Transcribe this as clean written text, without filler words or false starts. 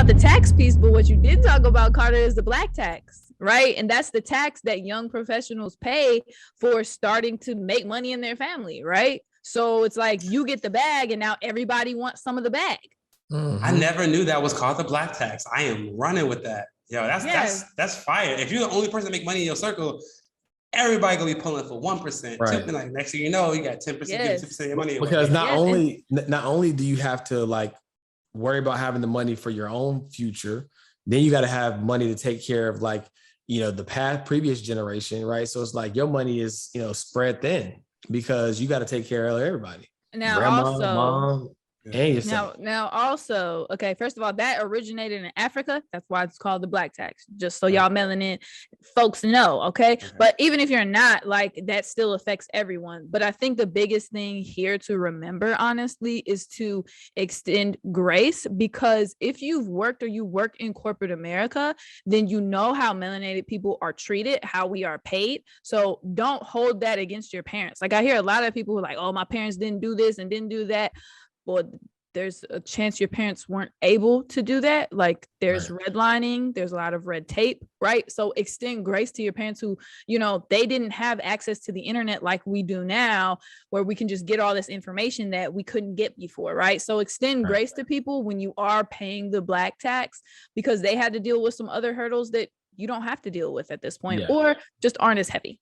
about the tax piece, but what you did talk about, Carter, is the black tax, right? And that's the tax that young professionals pay for starting to make money in their family, right? So it's like you get the bag and now everybody wants some of the bag. I never knew that was called the black tax. I am running with that. Yo, that's fire. If you're the only person that make money in your circle, everybody gonna be pulling for 1%. Right. Like next thing you know, you got 10%, Yes. 2% of your money away. Because not Yes. only do you have to like worry about having the money for your own future, then you got to have money to take care of like, the previous generation, right? So it's like your money is, spread thin because you got to take care of everybody. Now Grandma, also, mom, and yourself. now also, okay, first of all, that originated in Africa. That's why it's called the black tax. Just so y'all melanin folks know, okay? But even if you're not, like, that still affects everyone. But I think the biggest thing here to remember, honestly, is to extend grace, because if you've worked or you work in corporate America, then you know how melanated people are treated, how we are paid. So don't hold that against your parents. Like, I hear a lot of people who are like, oh, my parents didn't do this and didn't do that. Well, there's a chance your parents weren't able to do that. Like, there's redlining, there's a lot of red tape, right? So extend grace to your parents who, they didn't have access to the internet like we do now, where we can just get all this information that we couldn't get before, right? So extend grace to people when you are paying the black tax, because they had to deal with some other hurdles that you don't have to deal with at this point, or just aren't as heavy.